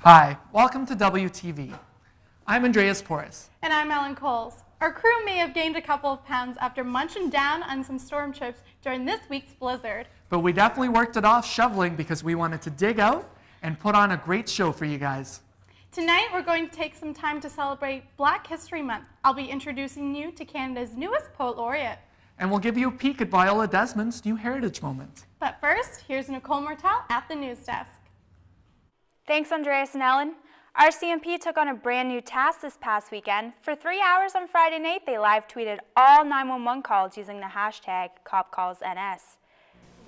Hi, welcome to WTV. I'm Andreas Porras. And I'm Ellen Coles. Our crew may have gained a couple of pounds after munching down on some storm chips during this week's blizzard. But we definitely worked it off shoveling because we wanted to dig out and put on a great show for you guys. Tonight we're going to take some time to celebrate Black History Month. I'll be introducing you to Canada's newest poet laureate. And we'll give you a peek at Viola Desmond's new Heritage Moment. But first, here's Nicole Martel at the news desk. Thanks, Andreas and Ellen. RCMP took on a brand new task this past weekend. For 3 hours on Friday night, they live tweeted all 911 calls using the hashtag CopCallsNS.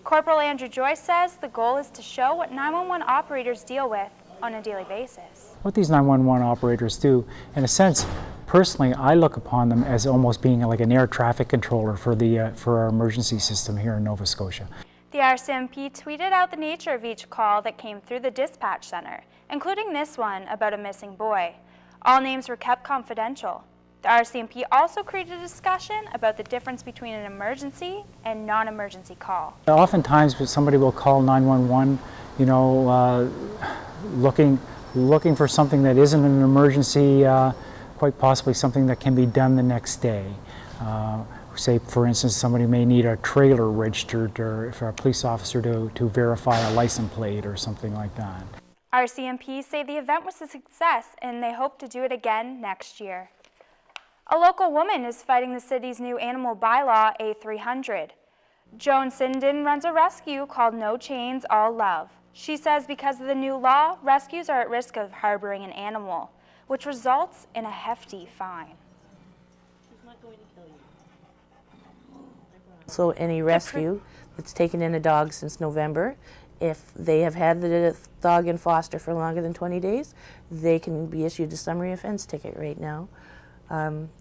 Corporal Andrew Joyce says the goal is to show what 911 operators deal with on a daily basis. What these 911 operators do, in a sense, personally, I look upon them as almost being like an air traffic controller for our emergency system here in Nova Scotia. The RCMP tweeted out the nature of each call that came through the dispatch center, including this one about a missing boy. All names were kept confidential. The RCMP also created a discussion about the difference between an emergency and non-emergency call. Oftentimes somebody will call 911, looking for something that isn't an emergency, quite possibly something that can be done the next day. Say, for instance, somebody may need a trailer registered or for a police officer to verify a license plate or something like that. RCMP say the event was a success and they hope to do it again next year. A local woman is fighting the city's new animal bylaw, A300. Joan Sinden runs a rescue called No Chains, All Love. She says because of the new law, rescues are at risk of harboring an animal, which results in a hefty fine. She's not going to kill you. So any rescue that's taken in a dog since November, if they have had the dog in foster for longer than 20 days, they can be issued a summary offense ticket right now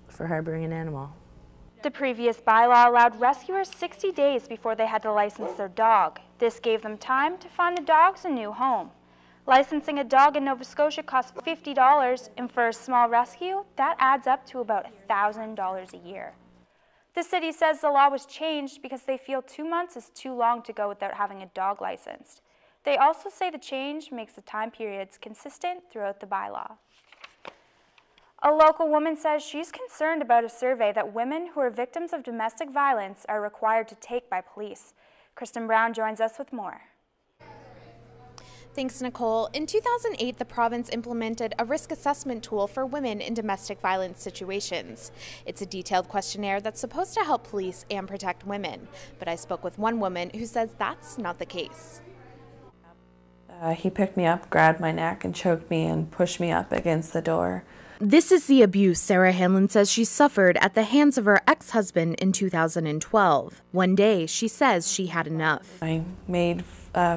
for harboring an animal. The previous bylaw allowed rescuers 60 days before they had to license their dog. This gave them time to find the dogs a new home. Licensing a dog in Nova Scotia costs $50, and for a small rescue, that adds up to about $1,000 a year. The city says the law was changed because they feel 2 months is too long to go without having a dog licensed. They also say the change makes the time periods consistent throughout the bylaw. A local woman says she's concerned about a survey that women who are victims of domestic violence are required to take by police. Kristen Brown joins us with more. Thanks, Nicole. In 2008, the province implemented a risk assessment tool for women in domestic violence situations. It's a detailed questionnaire that's supposed to help police and protect women. But I spoke with one woman who says that's not the case. He picked me up, grabbed my neck, and choked me and pushed me up against the door. This is the abuse Sarah Hanlon says she suffered at the hands of her ex-husband in 2012. One day, she says she had enough. I made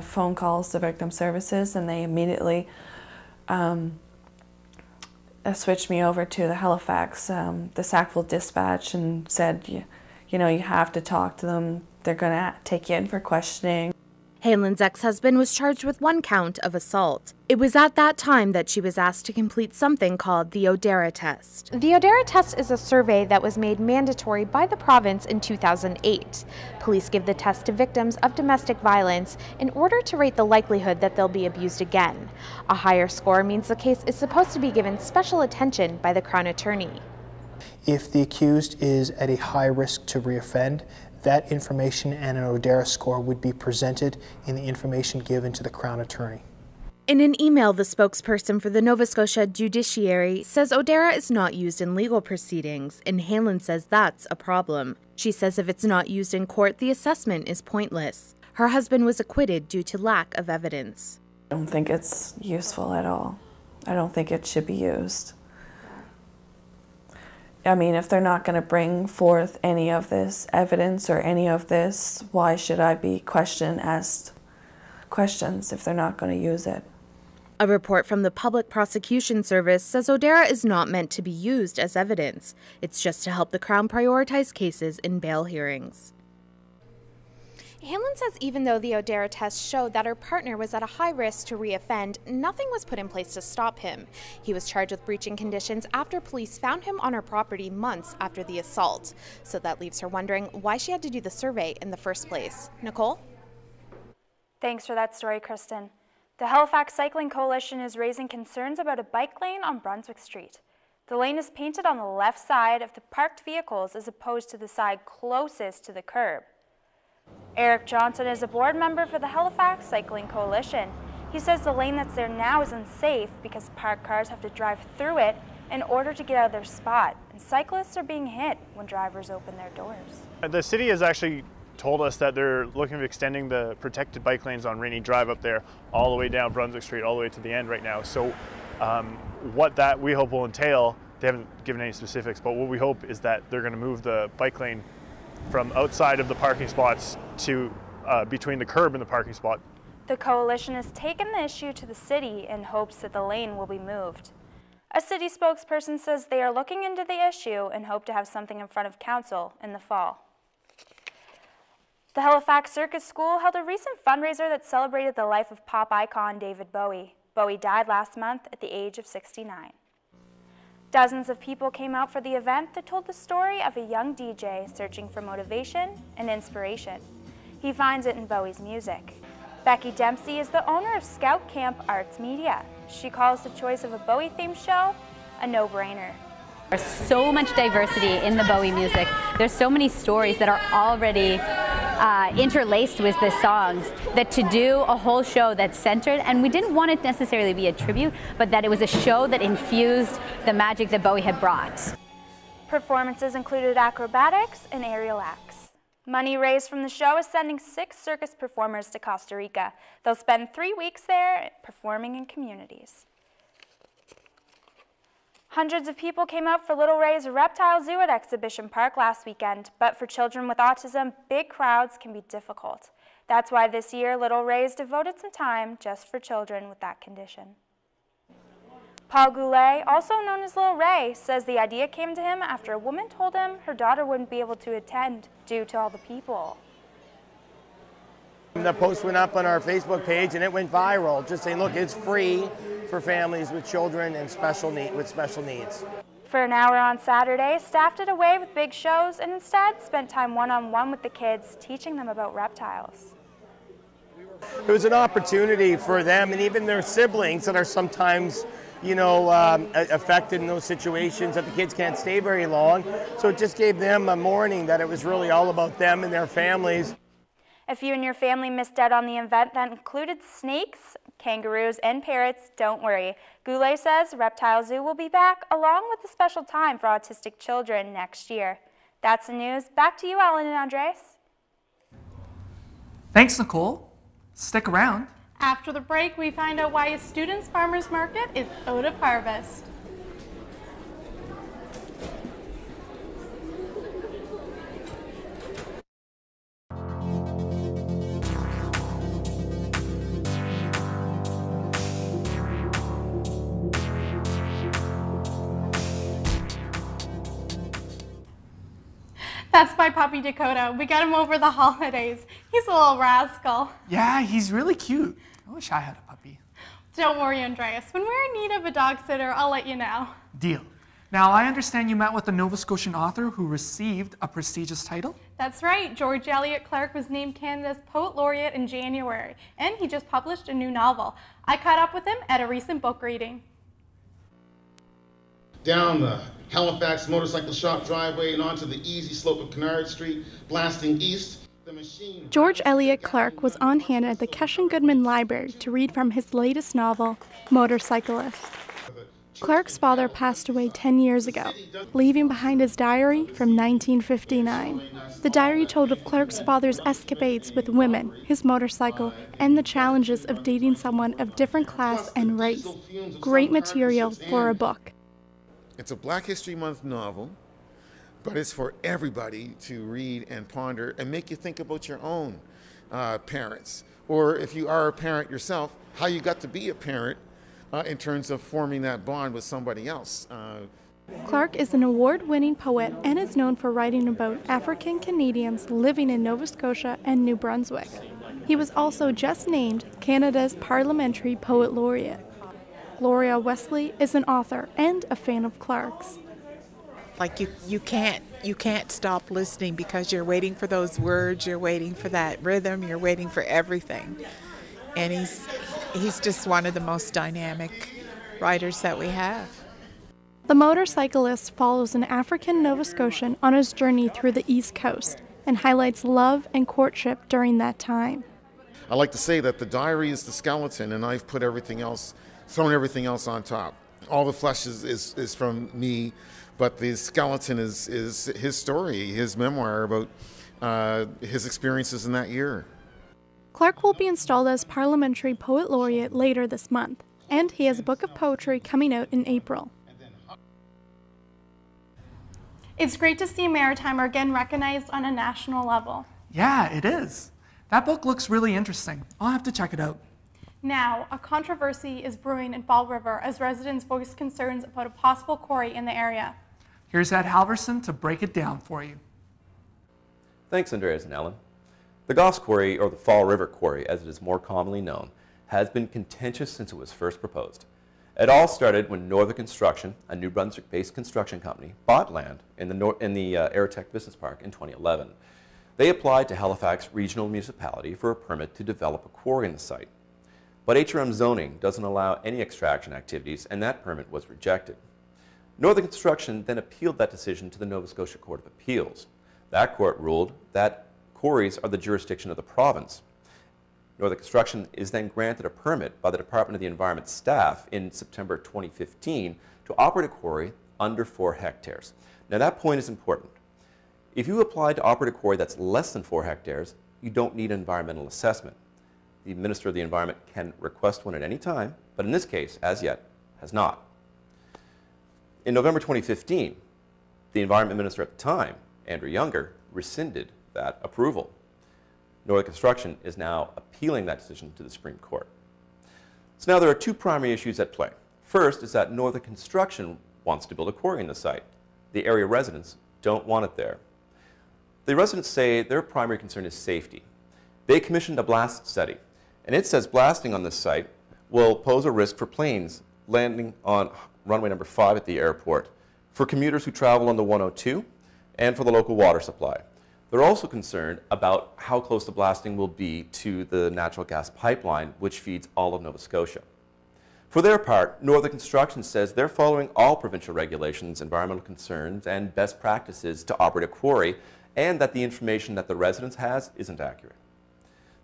phone calls to victim services, and they immediately switched me over to the Halifax, the Sackville Dispatch, and said, you have to talk to them. They're going to take you in for questioning. Hanlon's ex-husband was charged with 1 count of assault. It was at that time that she was asked to complete something called the Odera test. The Odera test is a survey that was made mandatory by the province in 2008. Police give the test to victims of domestic violence in order to rate the likelihood that they'll be abused again. A higher score means the case is supposed to be given special attention by the Crown Attorney. If the accused is at a high risk to reoffend, that information and an Odera score would be presented in the information given to the Crown Attorney. In an email, the spokesperson for the Nova Scotia Judiciary says Odera is not used in legal proceedings, and Hanlon says that's a problem. She says if it's not used in court, the assessment is pointless. Her husband was acquitted due to lack of evidence. I don't think it's useful at all. I don't think it should be used. I mean, if they're not going to bring forth any of this evidence or any of this, why should I be asked questions if they're not going to use it? A report from the Public Prosecution Service says Odera is not meant to be used as evidence. It's just to help the Crown prioritize cases in bail hearings. Hanlon says even though the Odera test showed that her partner was at a high risk to reoffend, nothing was put in place to stop him. He was charged with breaching conditions after police found him on her property months after the assault. So that leaves her wondering why she had to do the survey in the first place. Nicole? Thanks for that story, Kristen. The Halifax Cycling Coalition is raising concerns about a bike lane on Brunswick Street. The lane is painted on the left side of the parked vehicles as opposed to the side closest to the curb. Eric Johnson is a board member for the Halifax Cycling Coalition. He says the lane that's there now is unsafe because parked cars have to drive through it in order to get out of their spot, and cyclists are being hit when drivers open their doors. The city has actually told us that they're looking at extending the protected bike lanes on Rainy Drive up there all the way down Brunswick Street, all the way to the end right now. So what that we hope will entail, they haven't given any specifics, but what we hope is that they're going to move the bike lane from outside of the parking spots to between the curb and the parking spot. The coalition has taken the issue to the city in hopes that the lane will be moved. A city spokesperson says they are looking into the issue and hope to have something in front of council in the fall. The Halifax Circus School held a recent fundraiser that celebrated the life of pop icon David Bowie. Bowie died last month at the age of 69. Dozens of people came out for the event that told the story of a young DJ searching for motivation and inspiration. He finds it in Bowie's music. Becky Dempsey is the owner of Scout Camp Arts Media. She calls the choice of a Bowie-themed show a no-brainer. There's so much diversity in the Bowie music. There's so many stories that are already interlaced with the songs, that to do a whole show that's centered, and we didn't want it necessarily be a tribute, but that it was a show that infused the magic that Bowie had brought. Performances included acrobatics and aerial acts. Money raised from the show is sending 6 circus performers to Costa Rica. They'll spend 3 weeks there performing in communities. Hundreds of people came out for Little Ray's Reptile Zoo at Exhibition Park last weekend, but for children with autism, big crowds can be difficult. That's why this year Little Ray's devoted some time just for children with that condition. Paul Goulet, also known as Little Ray, says the idea came to him after a woman told him her daughter wouldn't be able to attend due to all the people. The post went up on our Facebook page and it went viral, just saying, look, it's free for families with children and special needs. For an hour on Saturday, staff did away with big shows and instead spent time one-on-one with the kids, teaching them about reptiles. It was an opportunity for them and even their siblings that are sometimes affected in those situations that the kids can't stay very long. So it just gave them a morning that it was really all about them and their families. If you and your family missed out on the event that included snakes, kangaroos, and parrots, don't worry. Goulet says Reptile Zoo will be back along with a special time for autistic children next year. That's the news. Back to you, Ellen and Andres. Thanks, Nicole. Stick around. After the break, we find out why a student's farmer's market is out of harvest. That's my puppy Dakota. We got him over the holidays. He's a little rascal. Yeah, he's really cute. I wish I had a puppy. Don't worry, Andreas. When we're in need of a dog sitter, I'll let you know. Deal. Now, I understand you met with a Nova Scotian author who received a prestigious title? That's right. George Eliot Clarke was named Canada's Poet Laureate in January, and he just published a new novel. I caught up with him at a recent book reading. Down the Halifax motorcycle shop driveway and onto the easy slope of Kennard Street, blasting east, the machine... George Eliot Clarke was on hand at the Keshen Goodman Library to read from his latest novel, Motorcyclist. Clarke's father passed away 10 years ago, leaving behind his diary from 1959. The diary told of Clarke's father's escapades with women, his motorcycle, and the challenges of dating someone of different class and race. Great material for a book. It's a Black History Month novel, but it's for everybody to read and ponder and make you think about your own parents. Or if you are a parent yourself, how you got to be a parent in terms of forming that bond with somebody else. Clarke is an award-winning poet and is known for writing about African Canadians living in Nova Scotia and New Brunswick. He was also just named Canada's Parliamentary Poet Laureate. Gloria Wesley is an author and a fan of Clarke's. Like you can't stop listening because you're waiting for those words, you're waiting for that rhythm, you're waiting for everything. And he's just one of the most dynamic riders that we have. The motorcyclist follows an African Nova Scotian on his journey through the East Coast and highlights love and courtship during that time. I like to say that the diary is the skeleton, and I've put everything else, thrown everything else on top. All the flesh is from me, but the skeleton is his story, his memoir about his experiences in that year. Clark will be installed as Parliamentary Poet Laureate later this month, and he has a book of poetry coming out in April. It's great to see a Maritimer again recognized on a national level. Yeah, it is. That book looks really interesting. I'll have to check it out. Now, a controversy is brewing in Fall River as residents voice concerns about a possible quarry in the area. Here's Ed Halverson to break it down for you. Thanks, Andreas and Ellen. The Goss Quarry, or the Fall River Quarry as it is more commonly known, has been contentious since it was first proposed. It all started when Northern Construction, a New Brunswick-based construction company, bought land in the Aerotech Business Park in 2011. They applied to Halifax Regional Municipality for a permit to develop a quarry in the site. But HRM zoning doesn't allow any extraction activities, and that permit was rejected. Northern Construction then appealed that decision to the Nova Scotia Court of Appeals. That court ruled that quarries are the jurisdiction of the province. Northern Construction is then granted a permit by the Department of the Environment staff in September 2015 to operate a quarry under 4 hectares. Now that point is important. If you apply to operate a quarry that's less than 4 hectares, you don't need an environmental assessment. The Minister of the Environment can request one at any time, but in this case, as yet, has not. In November 2015, the Environment Minister at the time, Andrew Younger, rescinded that approval. Northern Construction is now appealing that decision to the Supreme Court. So now there are 2 primary issues at play. First is that Northern Construction wants to build a quarry in the site. The area residents don't want it there. The residents say their primary concern is safety. They commissioned a blast study, and it says blasting on this site will pose a risk for planes landing on runway number 5 at the airport, for commuters who travel on the 102, and for the local water supply. They're also concerned about how close the blasting will be to the natural gas pipeline, which feeds all of Nova Scotia. For their part, Northern Construction says they're following all provincial regulations, environmental concerns, and best practices to operate a quarry, and that the information that the residents has isn't accurate.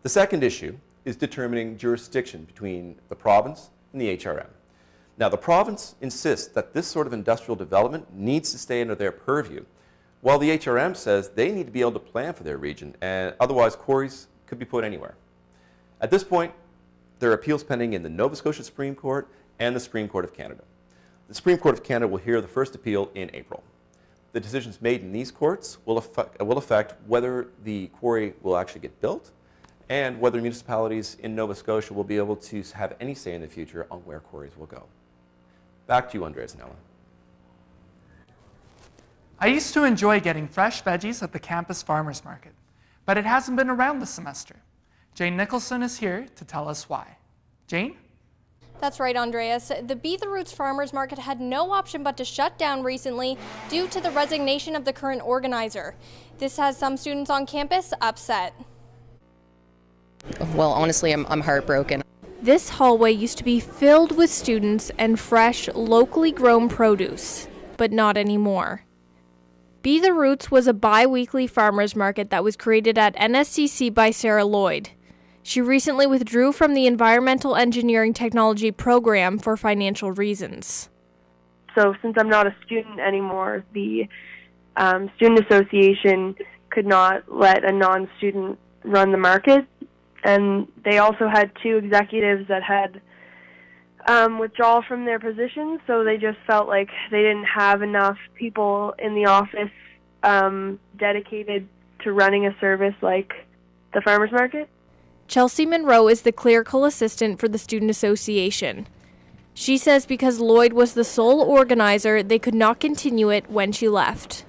The second issue is determining jurisdiction between the province and the HRM. Now, the province insists that this sort of industrial development needs to stay under their purview, while the HRM says they need to be able to plan for their region, and otherwise quarries could be put anywhere. At this point, there are appeals pending in the Nova Scotia Supreme Court and the Supreme Court of Canada. The Supreme Court of Canada will hear the first appeal in April. The decisions made in these courts will affect whether the quarry will actually get built and whether municipalities in Nova Scotia will be able to have any say in the future on where quarries will go. Back to you, Andreas and Ellen. I used to enjoy getting fresh veggies at the campus farmers market, but it hasn't been around this semester. Jane Nicholson is here to tell us why. Jane? That's right, Andreas. The Be the Roots Farmers Market had no option but to shut down recently due to the resignation of the current organizer. This has some students on campus upset. Well, honestly, I'm heartbroken. This hallway used to be filled with students and fresh, locally grown produce, but not anymore. Be the Roots was a bi-weekly farmers market that was created at NSCC by Sarah Lloyd. She recently withdrew from the Environmental Engineering Technology program for financial reasons. So since I'm not a student anymore, the Student Association could not let a non-student run the market. And they also had 2 executives that had withdrawn from their positions, so they just felt like they didn't have enough people in the office dedicated to running a service like the farmers market. Chelsea Monroe is the clerical assistant for the Student Association. She says because Lloyd was the sole organizer, they could not continue it when she left.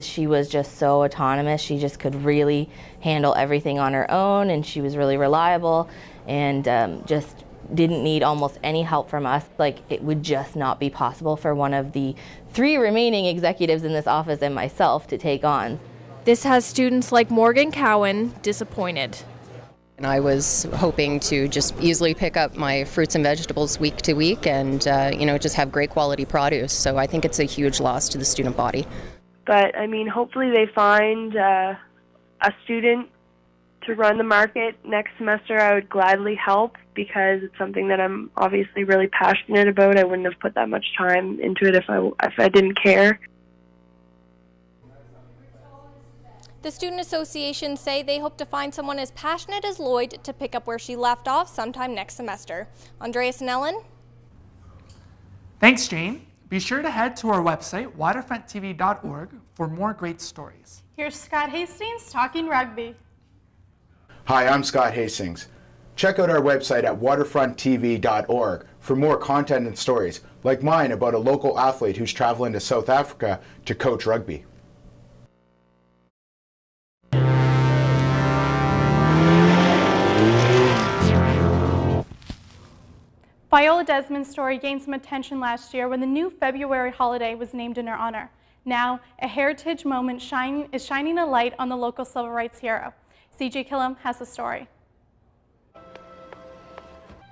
She was just so autonomous. She just could really handle everything on her own, and she was really reliable and just didn't need almost any help from us. Like, it would just not be possible for one of the 3 remaining executives in this office and myself to take on. This has students like Morgan Cowan disappointed. And I was hoping to just easily pick up my fruits and vegetables week to week and, just have great quality produce. So I think it's a huge loss to the student body. But, I mean, hopefully they find a student to run the market next semester. I would gladly help because it's something that I'm obviously really passionate about. I wouldn't have put that much time into it if I didn't care. The Student Association say they hope to find someone as passionate as Lloyd to pick up where she left off sometime next semester. Andreas and Ellen? Thanks, Jane. Be sure to head to our website, waterfronttv.org, for more great stories. Here's Scott Hastings talking rugby. Hi, I'm Scott Hastings. Check out our website at waterfronttv.org for more content and stories, like mine about a local athlete who's traveling to South Africa to coach rugby. Viola Desmond's story gained some attention last year when the new February holiday was named in her honor. Now, a heritage moment is shining a light on the local civil rights hero. CJ Killam has the story.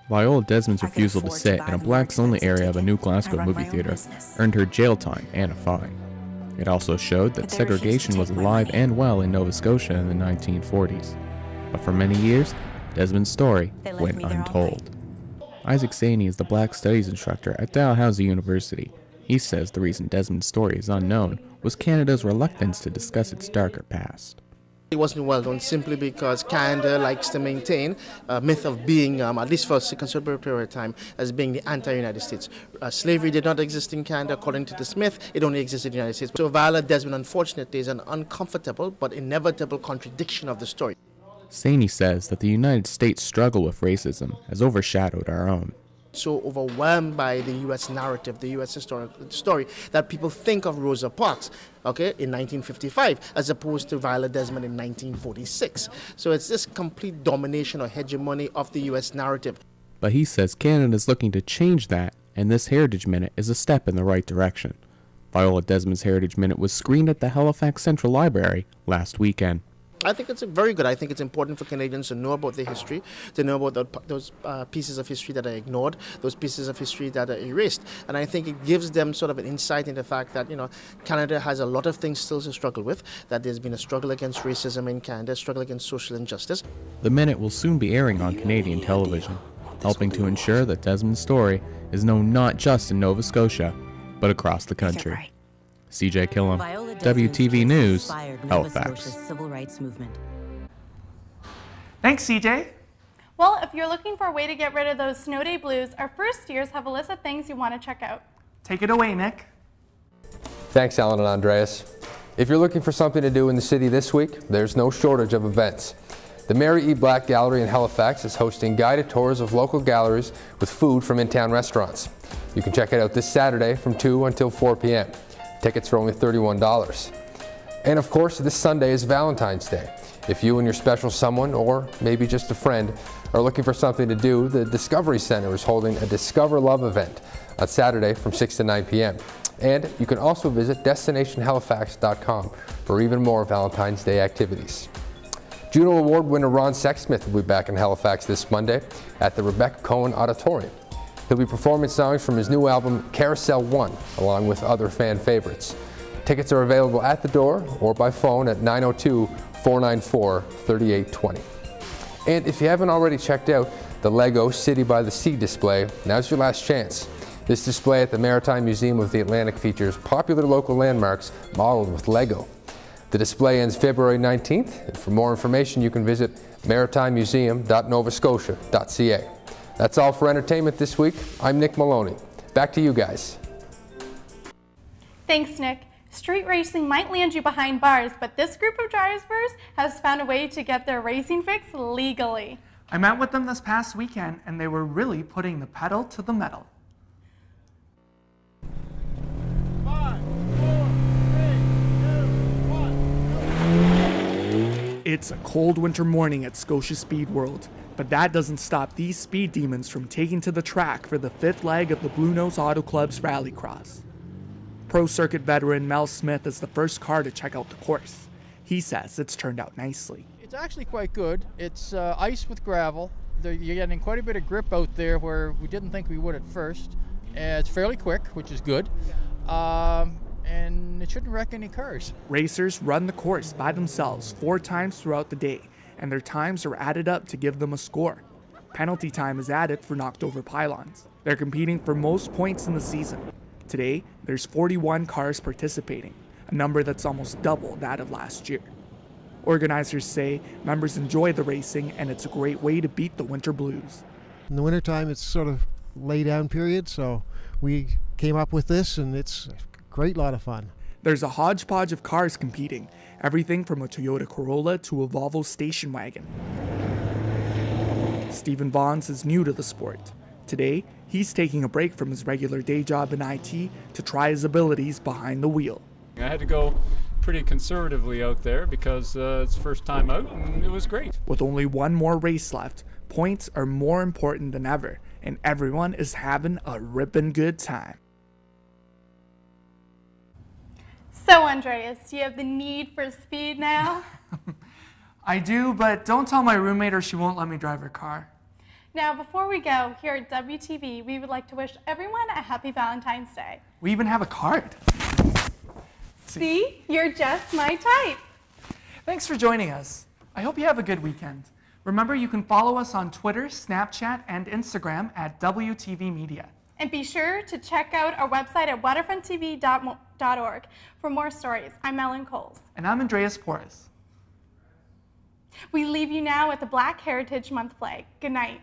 Viola Desmond's refusal to sit in a blacks-only area of a new Glasgow movie theater earned her jail time and a fine. It also showed that segregation was alive and well in Nova Scotia in the 1940s. But for many years, Desmond's story went untold. Isaac Saney is the Black Studies instructor at Dalhousie University. He says the reason Desmond's story is unknown was Canada's reluctance to discuss its darker past. It wasn't well known simply because Canada likes to maintain a myth of being, at least for a considerable period of time, as being the anti-United States. Slavery did not exist in Canada according to this myth, it only existed in the United States. So Viola Desmond, unfortunately, is an uncomfortable but inevitable contradiction of the story. Saney says that the United States' struggle with racism has overshadowed our own. So overwhelmed by the U.S. narrative, the U.S. historical story, that people think of Rosa Parks, in 1955, as opposed to Viola Desmond in 1946. So it's this complete domination or hegemony of the U.S. narrative. But he says Canada is looking to change that, and this Heritage Minute is a step in the right direction. Viola Desmond's Heritage Minute was screened at the Halifax Central Library last weekend. I think it's very good. I think it's important for Canadians to know about their history, to know about those pieces of history that are ignored, those pieces of history that are erased. And I think it gives them sort of an insight into the fact that, Canada has a lot of things still to struggle with, that there's been a struggle against racism in Canada, a struggle against social injustice. The Minute will soon be airing on Canadian television, helping to ensure that Desmond's story is known not just in Nova Scotia, but across the country. CJ Killam, WTV News, Halifax. Thanks, CJ. Well, if you're looking for a way to get rid of those snow day blues, our first years have a list of things you want to check out. Take it away, Nick. Thanks, Alan and Andreas. If you're looking for something to do in the city this week, there's no shortage of events. The Mary E. Black Gallery in Halifax is hosting guided tours of local galleries with food from in-town restaurants. You can check it out this Saturday from 2 until 4 p.m. Tickets are only $31. And of course, this Sunday is Valentine's Day. If you and your special someone, or maybe just a friend, are looking for something to do, the Discovery Center is holding a Discover Love event on Saturday from 6 to 9 p.m. And you can also visit destinationhalifax.com for even more Valentine's Day activities. Juno Award winner Ron Sexsmith will be back in Halifax this Monday at the Rebecca Cohen Auditorium. He'll be performing songs from his new album Carousel 1, along with other fan favorites. Tickets are available at the door or by phone at 902-494-3820. And if you haven't already checked out the LEGO City by the Sea display, now's your last chance. This display at the Maritime Museum of the Atlantic features popular local landmarks modeled with LEGO. The display ends February 19th, and for more information you can visit maritimemuseum.novascotia.ca. That's all for entertainment this week. I'm Nick Maloney. Back to you guys. Thanks, Nick. Street racing might land you behind bars, but this group of drivers has found a way to get their racing fix legally. I met with them this past weekend, and they were really putting the pedal to the metal. 5, 4, 3, 2, 1. It's a cold winter morning at Scotia Speed World, but that doesn't stop these speed demons from taking to the track for the fifth leg of the Blue Nose Auto Club's Rallycross. Pro Circuit veteran Mel Smith is the first car to check out the course. He says it's turned out nicely. It's actually quite good. It's ice with gravel. You're getting quite a bit of grip out there where we didn't think we would at first. It's fairly quick, which is good. And it shouldn't wreck any cars. Racers run the course by themselves 4 times throughout the day, and their times are added up to give them a score. Penalty time is added for knocked over pylons. They're competing for most points in the season. Today, there's 41 cars participating, a number that's almost double that of last year. Organizers say members enjoy the racing and it's a great way to beat the winter blues. In the wintertime, it's sort of lay down period, so we came up with this and it's a great lot of fun. There's a hodgepodge of cars competing, everything from a Toyota Corolla to a Volvo station wagon. Stephen Bonds is new to the sport. Today, he's taking a break from his regular day job in IT to try his abilities behind the wheel. I had to go pretty conservatively out there because it's first time out and it was great. With only one more race left, points are more important than ever, and everyone is having a ripping good time. So, Andreas, do you have the need for speed now? I do, but don't tell my roommate or she won't let me drive her car. Now, before we go, here at WTV, we would like to wish everyone a happy Valentine's Day. We even have a card. See, you're just my type. Thanks for joining us. I hope you have a good weekend. Remember, you can follow us on Twitter, Snapchat, and Instagram at WTV Media. And be sure to check out our website at waterfronttv.org for more stories. I'm Ellen Coles. And I'm Andreas Porras. We leave you now with the Black Heritage Month flag. Good night.